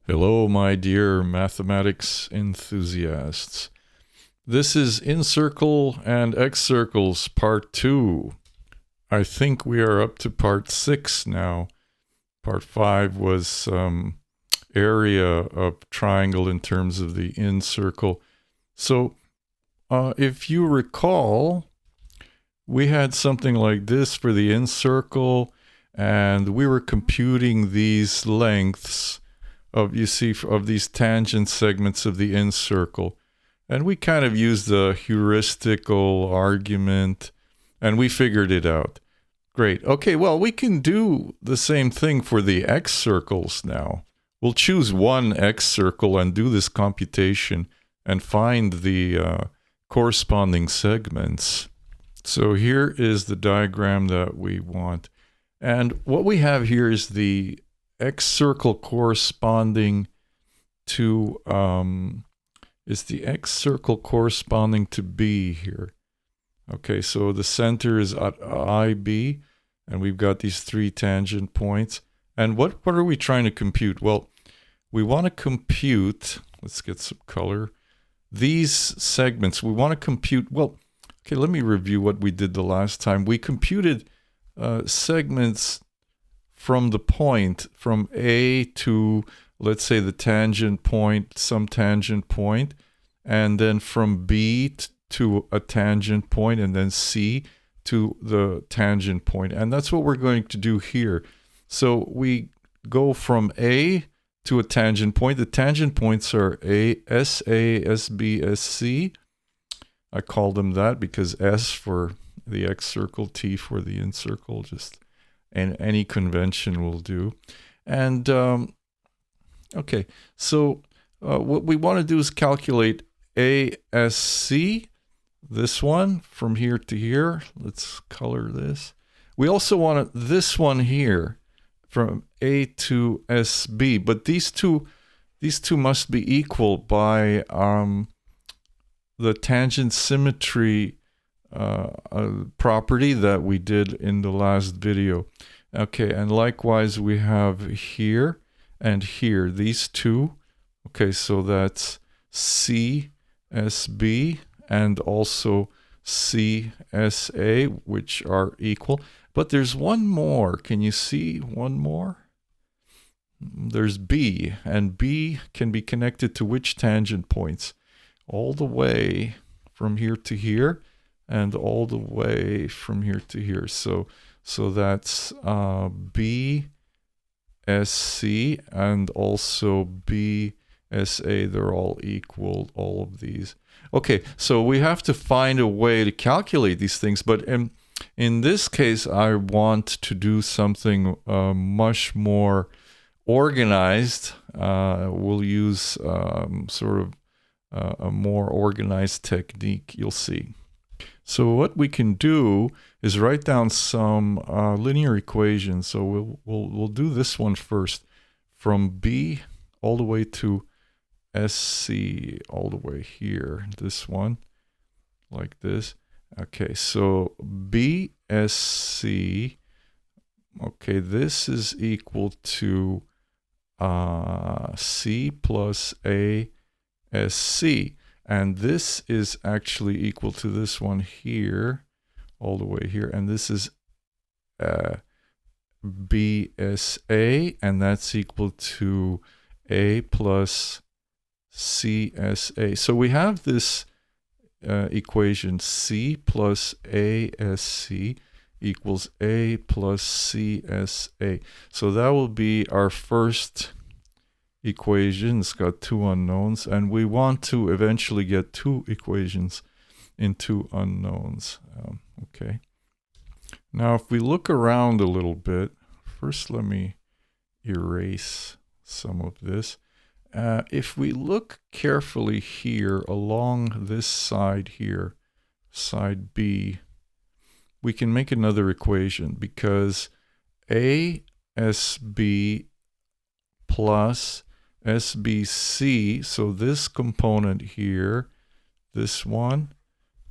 Hello, my dear mathematics enthusiasts. This is Incircle and excircles part 2. I think we are up to part 6 now. Part 5 was area of triangle in terms of the incircle. So if you recall, we had something like this for the incircle, and we were computing these lengths of these tangent segments of the incircle. And we kind of used the heuristical argument, and we figured it out. Great. Okay, well, we can do the same thing for the excircles now. We'll choose one excircle and do this computation and find the corresponding segments. So here is the diagram that we want. And what we have here is the excircle corresponding to B here. Okay, so the center is at IB, and we've got these 3 tangent points. And what are we trying to compute? Well, we want to compute, let's get some color, these segments. We want to compute, well, okay, let me review what we did the last time. We computed segments from the point, from A to, let's say, the tangent point, some tangent point, and then from B to a tangent point, and then C to the tangent point. And that's what we're going to do here. So we go from A to a tangent point. The tangent points are A, SA, SB, SC. I call them that because S for the excircle, T for the incircle, just and any convention will do. And okay, so what we want to do is calculate ASC, this one from here to here. Let's color this. We also want this one here from A to SB, but these two must be equal by the tangent symmetry property that we did in the last video. Okay, and likewise we have here and here, these two. Okay, so that's CSB and also CSA, which are equal. But there's one more. Can you see one more? There's B, and B can be connected to which tangent points? All the way from here to here, and all the way from here to here. So that's BSC and also BSA. They're all equal, all of these. Okay, so we have to find a way to calculate these things, but in this case, I want to do something much more organized. We'll use sort of a more organized technique, you'll see. So what we can do is write down some linear equations. So we'll do this one first, from B all the way to SC, all the way here. This one, like this. Okay, so BSC. Okay, this is equal to C plus ASC. And this is actually equal to this one here, all the way here. And this is BSA, and that's equal to A plus CSA. So we have this equation, C plus ASC equals A plus CSA. So that will be our first equation. It's got 2 unknowns, and we want to eventually get 2 equations in 2 unknowns. Okay. Now, if we look around a little bit, first let me erase some of this. If we look carefully here along this side here, side B, we can make another equation, because ASB plus SBC, so this component here, this one,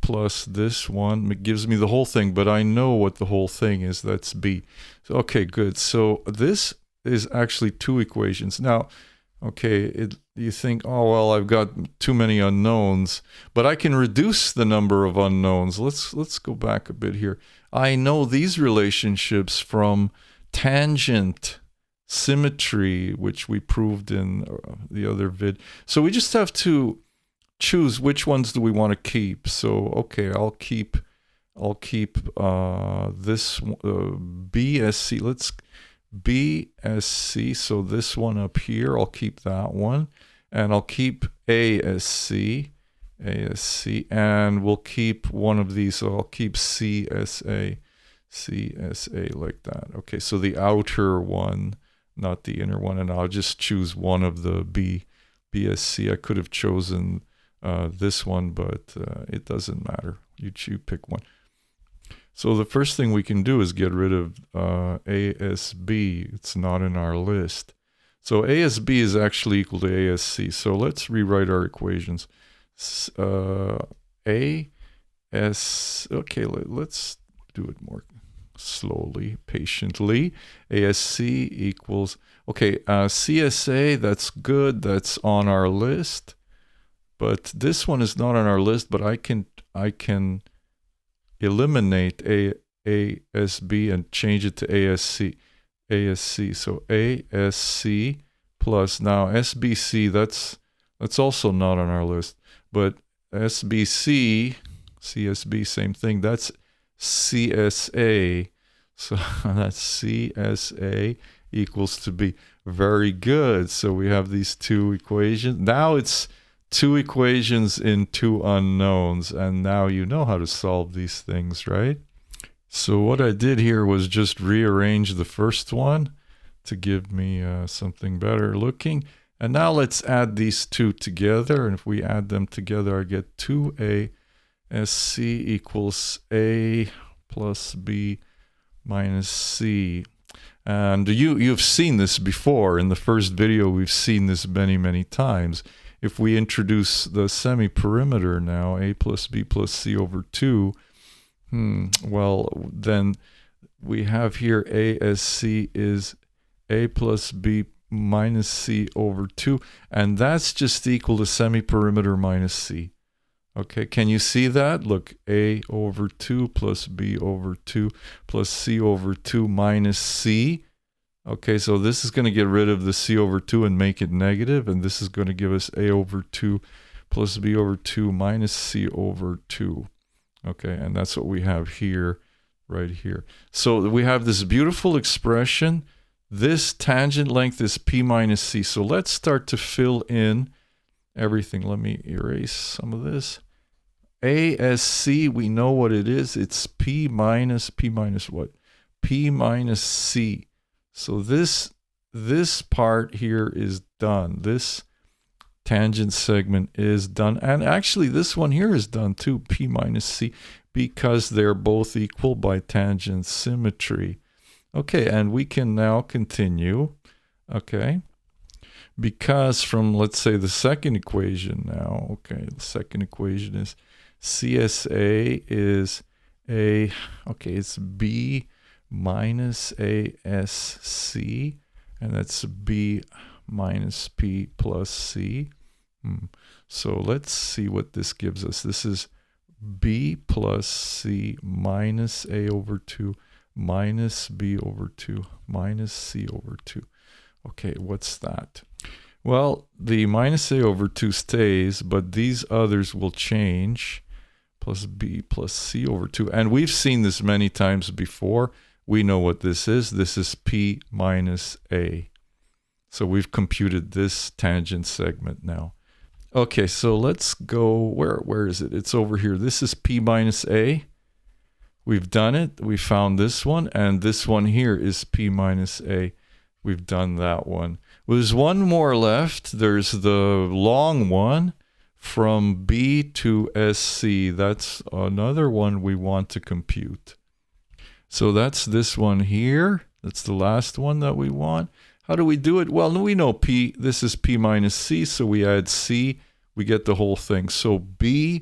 plus this one, it gives me the whole thing, but I know what the whole thing is, that's B. So, okay, good. So this is actually 2 equations. Now, Okay, you think, oh, well, I've got too many unknowns, but I can reduce the number of unknowns. Let's go back a bit here. I know these relationships from tangent symmetry, which we proved in the other vid. So we just have to choose which ones do we want to keep. So, okay, I'll keep this BSC. Let's BSC, so this one up here, I'll keep that one, and I'll keep ASC, and we'll keep one of these, so I'll keep CSA like that. Okay, so the outer one, not the inner one, and I'll just choose one of the BSC. I could have chosen this one, but it doesn't matter. You pick one. So the first thing we can do is get rid of ASB. It's not in our list. So ASB is actually equal to ASC. So let's rewrite our equations. Okay, let's do it more slowly, patiently. ASC equals, okay, CSA, that's good. That's on our list. But this one is not on our list, but I can eliminate ASB and change it to ASC. So ASC plus, now SBC, that's also not on our list, but SBC, CSB, same thing, that's CSA. So that's CSA equals to B. Very good. So we have these two equations. Now it's two equations in two unknowns, and now you know how to solve these things, right? So what I did here was just rearrange the first one to give me something better looking. And now let's add these two together, and if we add them together, I get 2ASC equals A plus B minus C. And you've seen this before. In the first video, we've seen this many times. If we introduce the semi-perimeter now, A plus B plus C over 2, well, then we have here ASC is A plus B minus C over 2, and that's just equal to semi-perimeter minus C. Okay, can you see that? Look, A over 2 plus B over 2 plus C over 2 minus C. Okay, so this is going to get rid of the C over 2 and make it negative, and this is going to give us A over 2 plus B over 2 minus C over 2. Okay, and that's what we have here, right here. So we have this beautiful expression. This tangent length is P minus C. So let's start to fill in everything. Let me erase some of this. ASC, we know what it is. It's P minus what? P minus C. So this part here is done. This tangent segment is done. And actually this one here is done too, P minus C, because they're both equal by tangent symmetry. Okay, and we can now continue. Okay, because from, let's say, the second equation now, okay, the second equation is CSA is A, okay, it's B minus ASC, and that's B minus P plus C. So let's see what this gives us. This is B plus C minus A over 2 minus B over 2 minus C over 2. Okay, what's that? Well, the minus A over 2 stays, but these others will change. Plus B plus C over 2. And we've seen this many times before. We know what this is. This is P minus A. So we've computed this tangent segment now. Okay, so let's go, where is it? It's over here. This is P minus A. We've done it. We found this one, and this one here is P minus A. We've done that one. There's one more left. There's the long one from B to SC. That's another one we want to compute. So that's this one here. That's the last one that we want. How do we do it? Well, we know P, this is P minus C, so we add C, we get the whole thing. So BS,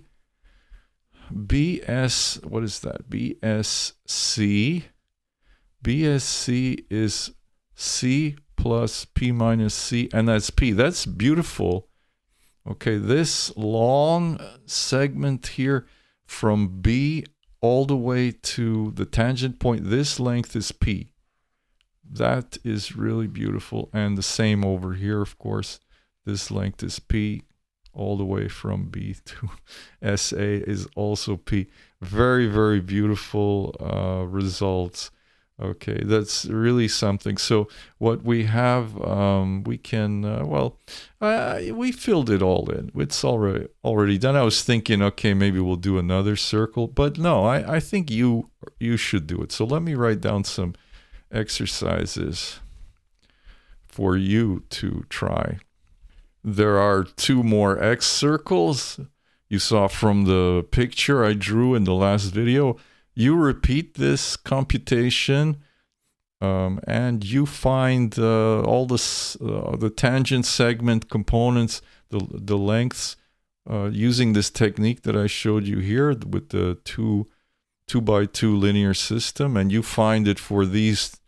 what is that? BSC is C plus P minus C, and that's P. That's beautiful. Okay, this long segment here from B all the way to the tangent point, this length is P. That is really beautiful. And the same over here, of course. This length is P all the way from B to SA is also P. Very, very beautiful results. Okay, that's really something. So what we have, we can, we filled it all in. It's already done. I was thinking, okay, maybe we'll do another circle, but no, I think you should do it. So let me write down some exercises for you to try. There are 2 more excircles you saw from the picture I drew in the last video. You repeat this computation and you find all the tangent segment components, the lengths, using this technique that I showed you here with the 2 by 2 linear system, and you find it for these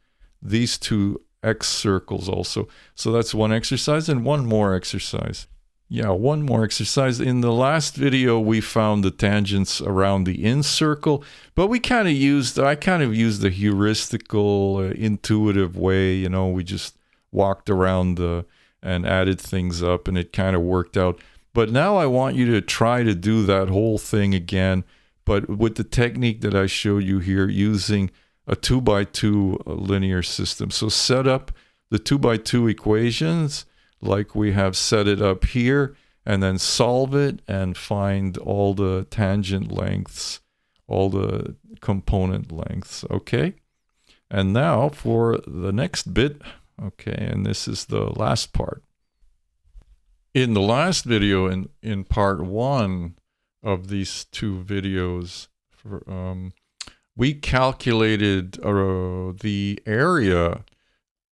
2 excircles also. So that's one exercise, and one more exercise. Yeah, one more exercise. In the last video, we found the tangents around the incircle, but I kind of used the heuristical, intuitive way. You know, we just walked around and added things up, and it kind of worked out. But now I want you to try to do that whole thing again, but with the technique that I showed you here, using a 2 by 2 linear system. So set up the 2 by 2 equations like we have set it up here, and then solve it and find all the tangent lengths, all the component lengths, okay? And now for the next bit, okay, and this is the last part. In the last video, in part 1 of these 2 videos, we calculated the area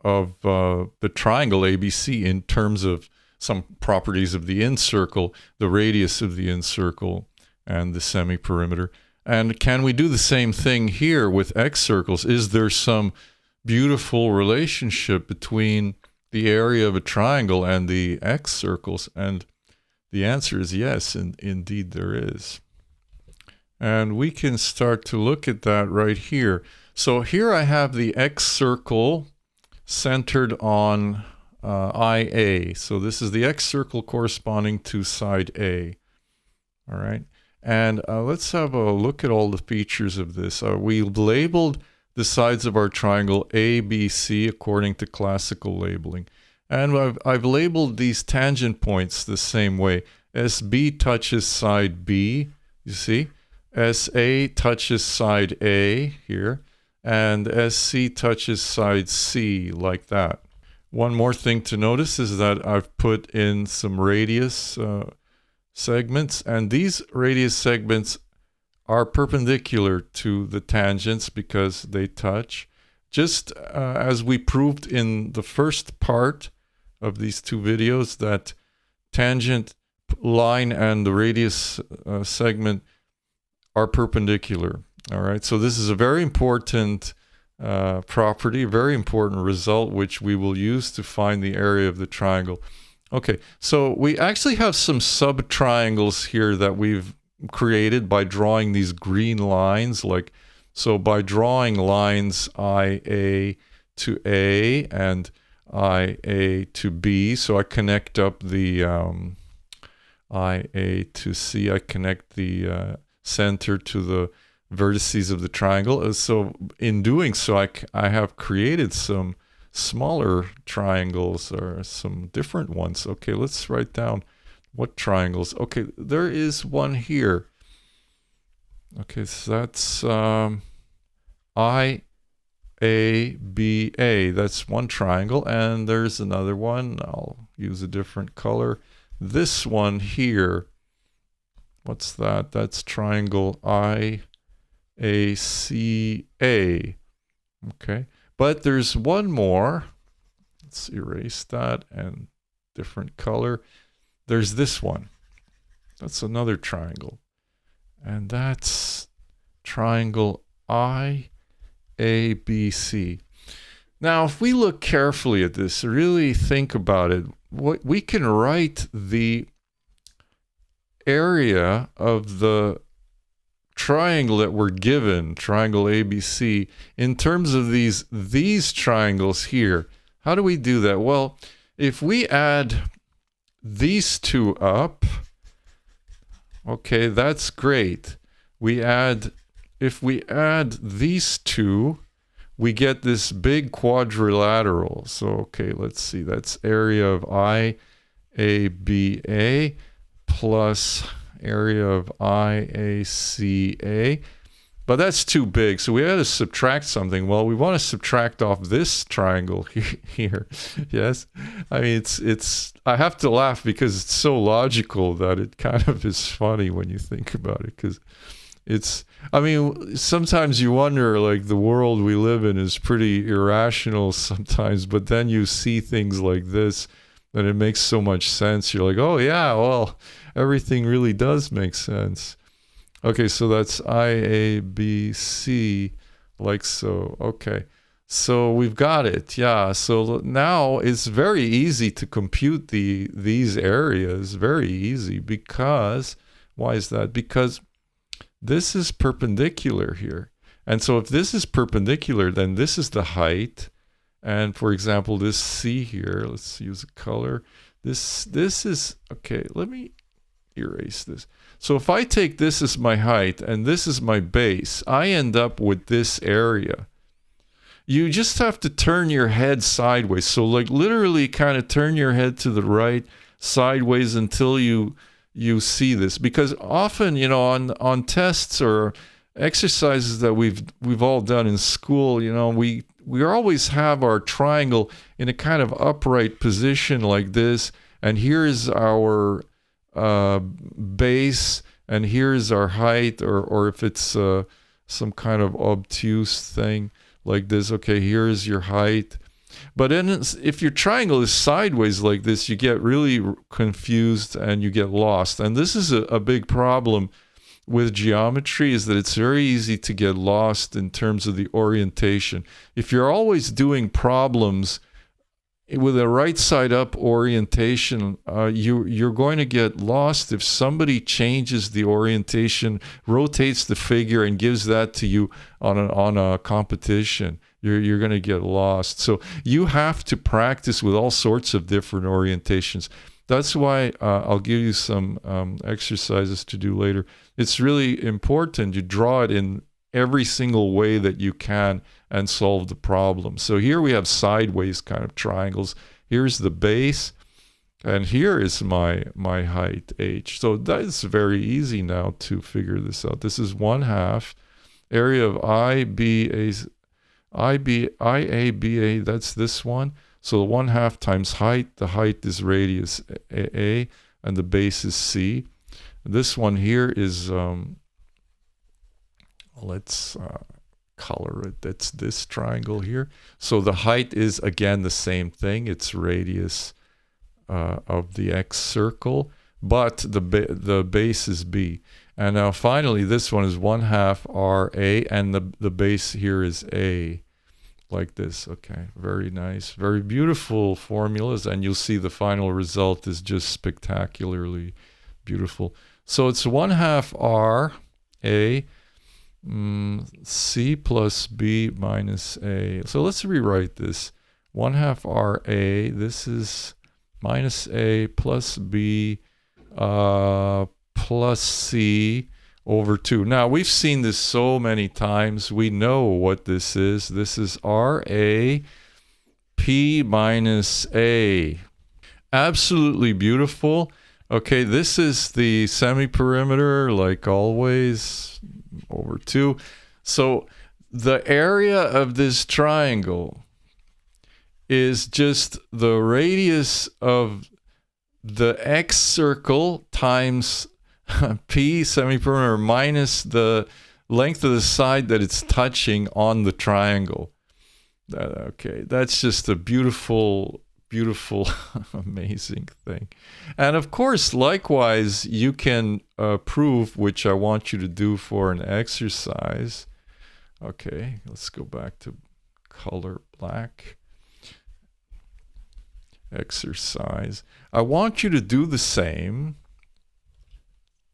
of the triangle ABC in terms of some properties of the incircle, the radius of the incircle, and the semi-perimeter. And can we do the same thing here with excircles? Is there some beautiful relationship between the area of a triangle and the excircles? And the answer is yes, and indeed there is. And we can start to look at that right here. So here I have the excircle centered on IA. So this is the excircle corresponding to side A. All right. And let's have a look at all the features of this. We labeled the sides of our triangle A, B, C according to classical labeling. And I've labeled these tangent points the same way. SB touches side B, you see. SA touches side A here. And SC touches side C, like that. One more thing to notice is that I've put in some radius segments, and these radius segments are perpendicular to the tangents because they touch. Just as we proved in the first part of these 2 videos, that tangent line and the radius segment are perpendicular. All right, so this is a very important property, a very important result, which we will use to find the area of the triangle. Okay, so we actually have some sub-triangles here that we've created by drawing these green lines. So by drawing lines IA to A and IA to B, so I connect up the IA to C, I connect the center to the vertices of the triangle. So in doing so, I have created some smaller triangles, or some different ones. Okay, let's write down what triangles. Okay, there is one here. Okay, so that's IABA. That's one triangle, and there's another one. I'll use a different color. This one here, what's that? That's triangle IACA. Okay, but there's one more. Let's erase that and different color. There's this one. That's another triangle. And that's triangle IABC. Now, if we look carefully at this, really think about it, we can write the area of the triangle that we're given, triangle ABC, in terms of these triangles here. How do we do that? Well, if we add these two up, okay, that's great. If we add these two, we get this big quadrilateral. So, okay, let's see. That's area of IABA plus area of IACA. But that's too big, so we had to subtract something. Well, we want to subtract off this triangle here. Yes, I mean it's. I have to laugh because it's so logical that it kind of is funny when you think about it. Because it's. I mean, sometimes you wonder, like, the world we live in is pretty irrational sometimes, but then you see things like this, and it makes so much sense. You're like, oh yeah, well, everything really does make sense. Okay, so that's IABC, like so. Okay, so we've got it. Yeah, so now it's very easy to compute these areas. Very easy because, why is that? Because this is perpendicular here. And so if this is perpendicular, then this is the height. And for example, this C here, let's use a color. This is, okay, let me erase this. So if I take this as my height and this is my base, I end up with this area. You just have to turn your head sideways. So like literally kind of turn your head to the right sideways until you see this. Because often, you know, on tests or exercises that we've all done in school, you know, we always have our triangle in a kind of upright position like this, and here is our base, and here's our height, or if it's some kind of obtuse thing like this, okay, here's your height. But then if your triangle is sideways like this, you get really confused and you get lost. And this is a big problem with geometry, is that it's very easy to get lost in terms of the orientation. If you're always doing problems with a right side up orientation, you're going to get lost if somebody changes the orientation, rotates the figure, and gives that to you on a competition. You're going to get lost. So you have to practice with all sorts of different orientations. That's why I'll give you some exercises to do later. It's really important you draw it in every single way that you can and solve the problem. So here we have sideways kind of triangles. Here's the base, and here is my height, h. So that is very easy now to figure this out. This is 1/2 area of IABA, that's this one. So 1/2 times height, the height is radius A, and the base is C. This one here is, let's color it. That's this triangle here. So the height is, again, the same thing. It's radius of the excircle, but the base is B. And now finally, this one is 1/2 RA, and the base here is A, like this. Okay, very nice. Very beautiful formulas, and you'll see the final result is just spectacularly beautiful. So it's 1/2 RA, C plus B minus A. So let's rewrite this. 1/2 RA, this is minus A plus B plus C over 2. Now, we've seen this so many times. We know what this is. This is RA P minus A. Absolutely beautiful. Okay, this is the semi-perimeter, like always, over 2. So the area of this triangle is just the radius of the excircle times P semi-perimeter minus the length of the side that it's touching on the triangle. Okay, that's just a beautiful, beautiful, amazing thing. And of course, likewise, you can prove, which I want you to do for an exercise. Okay, let's go back to color black. exercise. I want you to do the same,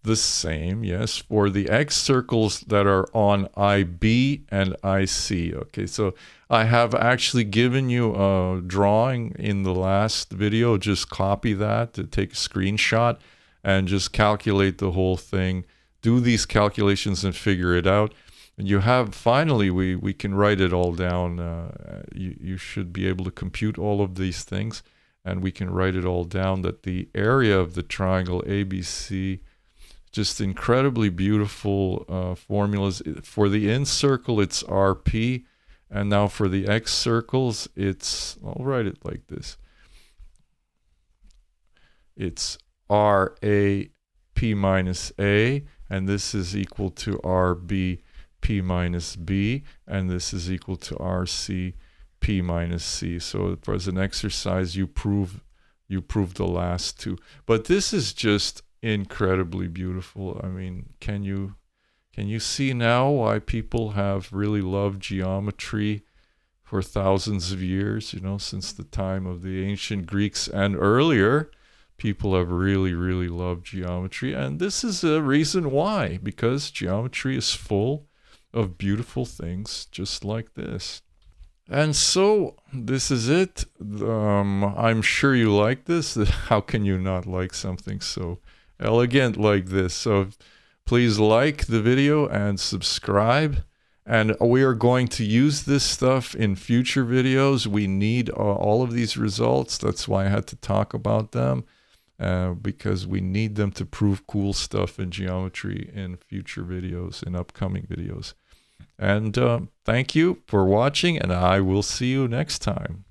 yes, for the excircles that are on IB and IC. Okay, so I have actually given you a drawing in the last video. Just copy that to take a screenshot and just calculate the whole thing. Do these calculations and figure it out. And you have, finally, we can write it all down. You should be able to compute all of these things, and we can write it all down, that the area of the triangle ABC, just incredibly beautiful formulas. For the incircle, it's RP, and now for the excircles, I'll write it like this. It's RA P minus A, and this is equal to RB P minus B, and this is equal to RC P minus C. So as an exercise, you prove the last two. But this is just incredibly beautiful. I mean, can you see now why people have really loved geometry for thousands of years? You know, since the time of the ancient Greeks and earlier, people have really, really loved geometry. And this is a reason why, because geometry is full of beautiful things just like this. And so this is it. I'm sure you like this. How can you not like something so elegant like this? So please like the video and subscribe. And we are going to use this stuff in future videos. We need all of these results. That's why I had to talk about them, because we need them to prove cool stuff in geometry in future videos, in upcoming videos. And thank you for watching, and I will see you next time.